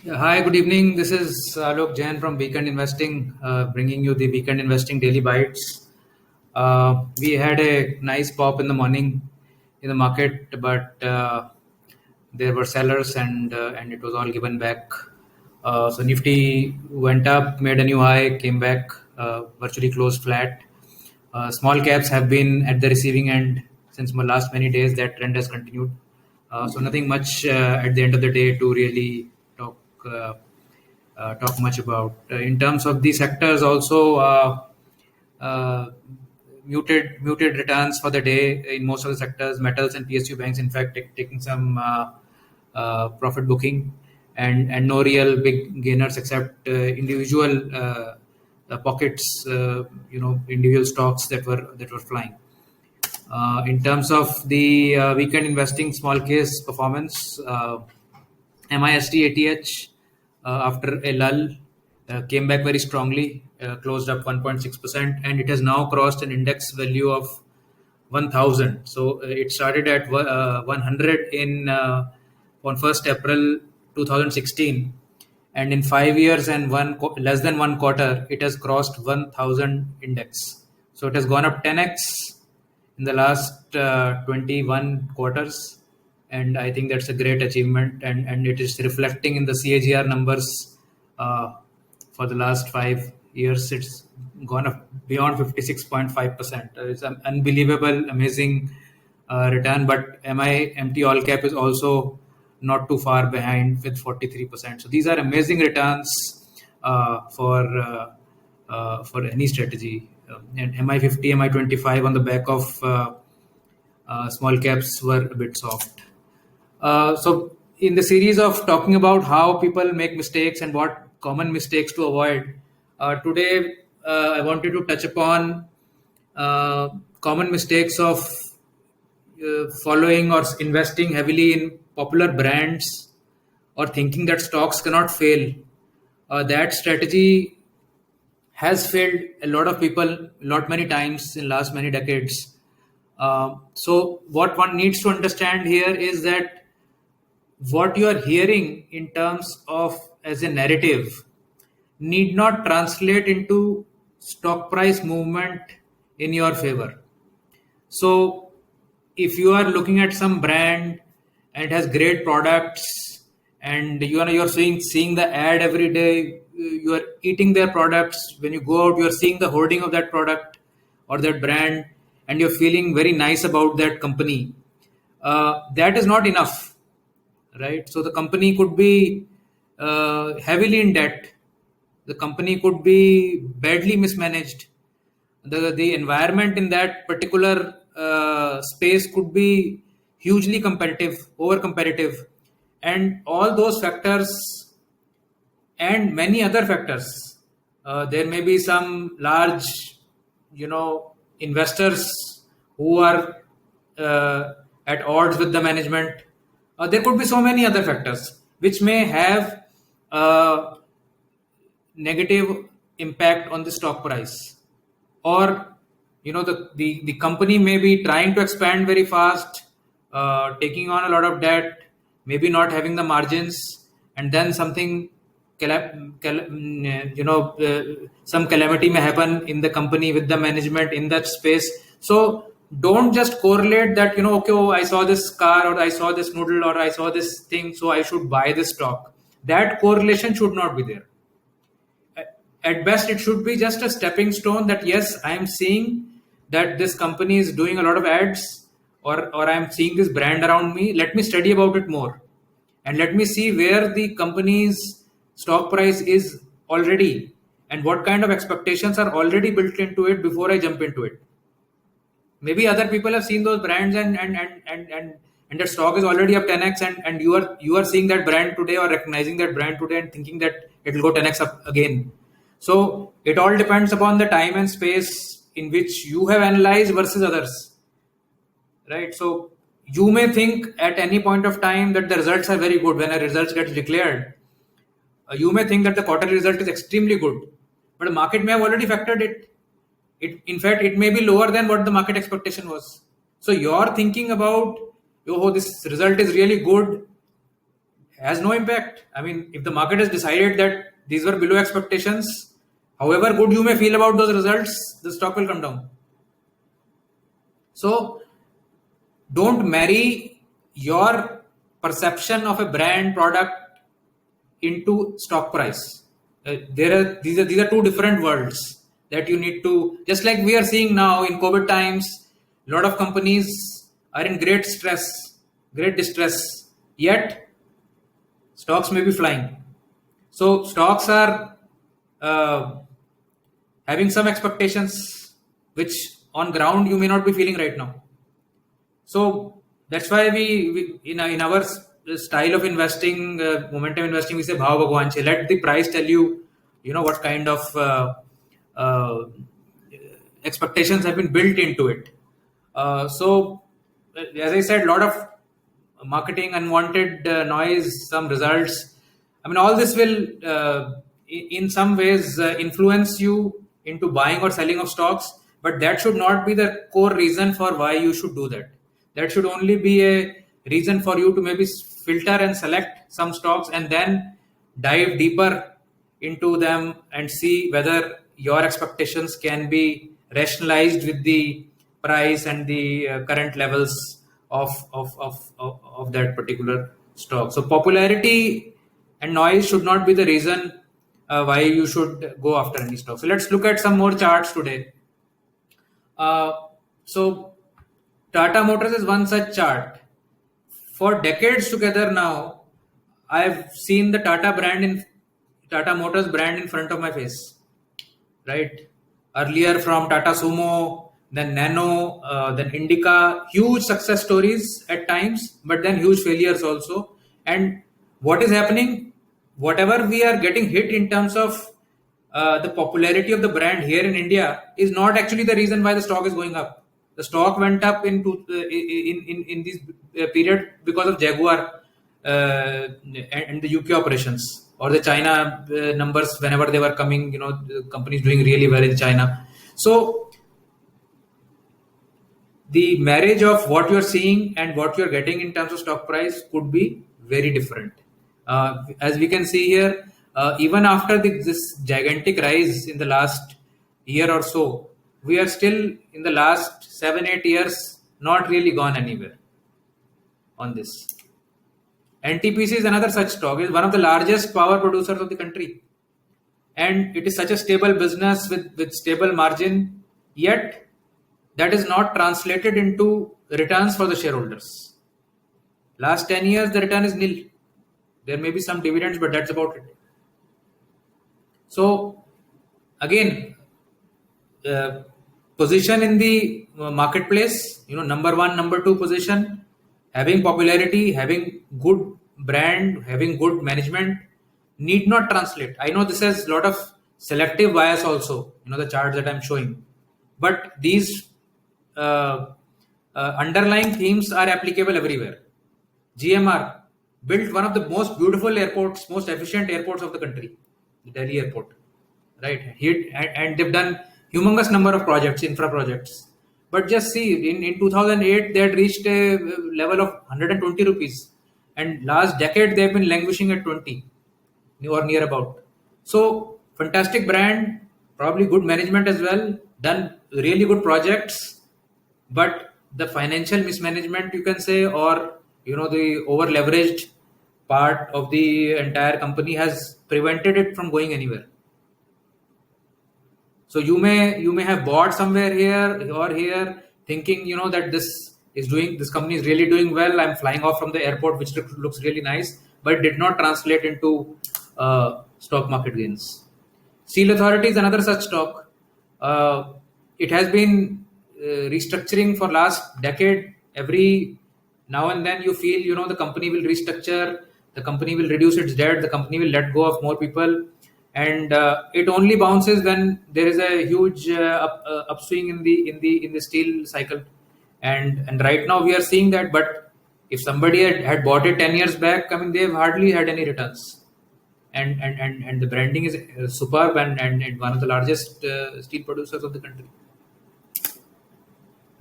Yeah, hi, good evening. This is Alok Jain from Weekend Investing, bringing you the Weekend Investing Daily Bites. We had a nice pop in the morning in the market, but there were sellers and it was all given back. So Nifty went up, made a new high, came back, virtually closed flat. Small caps have been at the receiving end since my last many days. That trend has continued. So nothing much at the end of the day to really talk talk much about. In terms of the sectors, also uh, muted returns for the day in most of the sectors. Metals and PSU banks, in fact, taking some profit booking, and no real big gainers except individual pockets. Individual stocks that were flying. In terms of the weekend investing small case performance, MIST ATH, after a lull, came back very strongly, closed up 1.6%, and it has now crossed an index value of 1000. So it started at 100 on 1st April 2016, and in 5 years and less than one quarter, it has crossed 1000 index. So it has gone up 10x in the last 21 quarters, and I think that's a great achievement, and it is reflecting in the CAGR numbers for the last 5 years. It's gone up beyond 56.5%. It's an unbelievable, amazing return, but MIMT all cap is also not too far behind with 43%. So these are amazing returns for any strategy. And MI50, MI25 on the back of small caps were a bit soft. So in the series of talking about how people make mistakes and what common mistakes to avoid, today I wanted to touch upon common mistakes of following or investing heavily in popular brands or thinking that stocks cannot fail. That strategy has failed a lot of people lot many times in last many decades. So what one needs to understand here is that what you are hearing in terms of as a narrative need not translate into stock price movement in your favor. So if you are looking at some brand and it has great products, and you're seeing the ad every day, you are eating their products. When you go out, you are seeing the hoarding of that product or that brand, and you're feeling very nice about that company. That is not enough, right? So the company could be heavily in debt. The company could be badly mismanaged. The environment in that particular space could be hugely competitive, over competitive, and all those factors and many other factors. There may be some large, investors who are at odds with the management. There could be so many other factors which may have negative impact on the stock price, or the company may be trying to expand very fast, taking on a lot of debt, maybe not having the margins, and then something some calamity may happen in the company with the management in that space. So don't just correlate that, okay, oh, I saw this car, or I saw this noodle, or I saw this thing, so I should buy this stock. That correlation should not be there. At best, it should be just a stepping stone that yes, I am seeing that this company is doing a lot of ads, or I'm seeing this brand around me. Let me study about it more, and let me see where the company's stock price is already, and what kind of expectations are already built into it before I jump into it. Maybe other people have seen those brands, and their stock is already up 10x, and you are seeing that brand today, or recognizing that brand today, and thinking that it will go 10x up again. So it all depends upon the time and space in which you have analyzed versus others, right? So you may think at any point of time that the results are very good. When a result gets declared, you may think that the quarterly result is extremely good, but the market may have already factored it. In fact, it may be lower than what the market expectation was. So you're thinking about, oh, this result is really good, has no impact. I mean, if the market has decided that these were below expectations, however good you may feel about those results, the stock will come down. So don't marry your perception of a brand product into stock price. These are two different worlds that you need to, just like we are seeing now in COVID times, a lot of companies are in great stress, great distress, yet stocks may be flying. So stocks are uh, having some expectations which on ground you may not be feeling right now. So that's why we in our style of investing, momentum investing, we say bhav bhagwan che. Let the price tell you, what kind of uh, expectations have been built into it. So as I said, a lot of marketing, unwanted noise, some results. I mean, all this will, in some ways, influence you into buying or selling of stocks, but that should not be the core reason for why you should do that. That should only be a reason for you to maybe filter and select some stocks and then dive deeper into them and see whether your expectations can be rationalized with the price and the current levels of that particular stock. So popularity and noise should not be the reason why you should go after any stock. So let's look at some more charts today. Uh, so Tata Motors is one such chart. For decades together now, I've seen the Tata Motors brand in front of my face. Right? Earlier from Tata Sumo, then Nano, then Indica, huge success stories at times, but then huge failures also. And what is happening? Whatever we are getting hit in terms of the popularity of the brand here in India is not actually the reason why the stock is going up. The stock went up in this period because of Jaguar and the UK operations, or the China numbers whenever they were coming. The companies doing really well in China. So the marriage of what you're seeing and what you're getting in terms of stock price could be very different. As we can see here, even after this gigantic rise in the last year or so, we are still in the last 7-8 years not really gone anywhere on this. NTPC is another such stock. It is one of the largest power producers of the country, and it is such a stable business with stable margin, yet that is not translated into returns for the shareholders. Last 10 years, the return is nil. There may be some dividends, but that's about it. So, again, position in the marketplace, number one, number two position, having popularity, having good brand, having good management need not translate. I know this has a lot of selective bias also, the charts that I'm showing, but these underlying themes are applicable everywhere. GMR built one of the most beautiful airports, most efficient airports of the country, the Delhi airport, right? And they've done humongous number of projects, infra projects. But just see, in 2008, they had reached a level of 120 rupees. And last decade, they've been languishing at 20 or near about. So, fantastic brand, probably good management as well, done really good projects. But the financial mismanagement, you can say, or the over leveraged part of the entire company has prevented it from going anywhere. So you may have bought somewhere here or here, thinking that this company is really doing well. I'm flying off from the airport, which looks really nice, but it did not translate into stock market gains. Steel Authority is another such stock. It has been restructuring for last decade. Every now and then you feel the company will restructure, the company will reduce its debt, the company will let go of more people, and it only bounces when there is a huge upswing in the steel cycle. And right now we are seeing that. But if somebody had bought it 10 years back, I mean, they've hardly had any returns. And the branding is superb, and one of the largest steel producers of the country.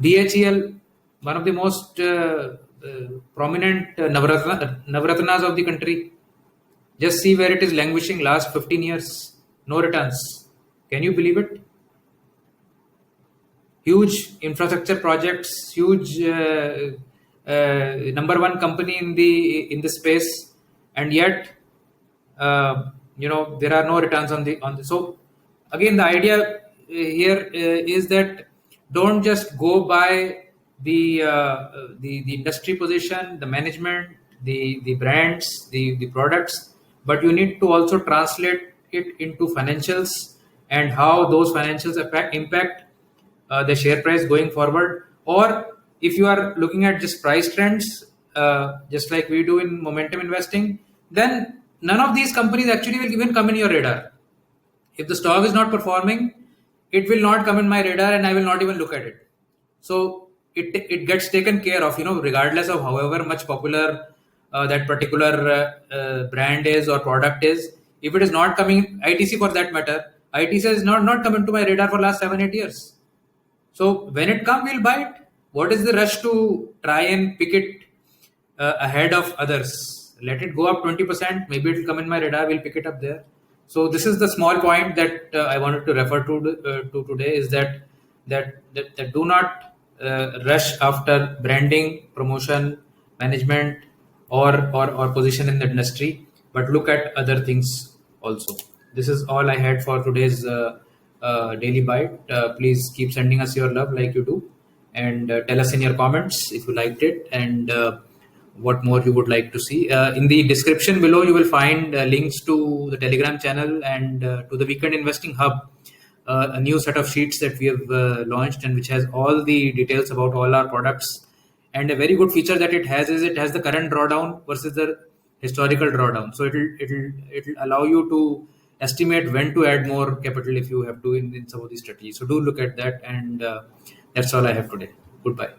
BHEL, one of the most prominent Navratnas of the country. Just see where it is languishing last 15 years. No returns. Can you believe it? Huge infrastructure projects, huge number one company in the space, and yet there are no returns on the. So again, the idea here is that don't just go by the industry position, the management, the brands, the products, but you need to also translate it into financials and how those financials impact the share price going forward. Or if you are looking at just price trends, just like we do in momentum investing, then none of these companies actually will even come in your radar. If the stock is not performing, it will not come in my radar and I will not even look at it. So it gets taken care of, regardless of however much popular that particular brand is or product is. If it is not coming, ITC for that matter, ITC is not coming to my radar for last 7-8 years. So when it comes, we'll buy it. What is the rush to try and pick it ahead of others? Let it go up 20%. Maybe it will come in my radar. We'll pick it up there. So this is the small point that I wanted to refer to today, is that do not rush after branding, promotion, management, or position in the industry, but look at other things also. This is all I had for today's Daily Bite. Please keep sending us your love like you do, and tell us in your comments if you liked it and what more you would like to see. In the description below, you will find links to the Telegram channel and to the Weekend Investing Hub, a new set of sheets that we have launched, and which has all the details about all our products. And a very good feature that it has is it has the current drawdown versus the historical drawdown. So it'll allow you to estimate when to add more capital if you have to in some of these strategies. So do look at that, and that's all I have today. Goodbye.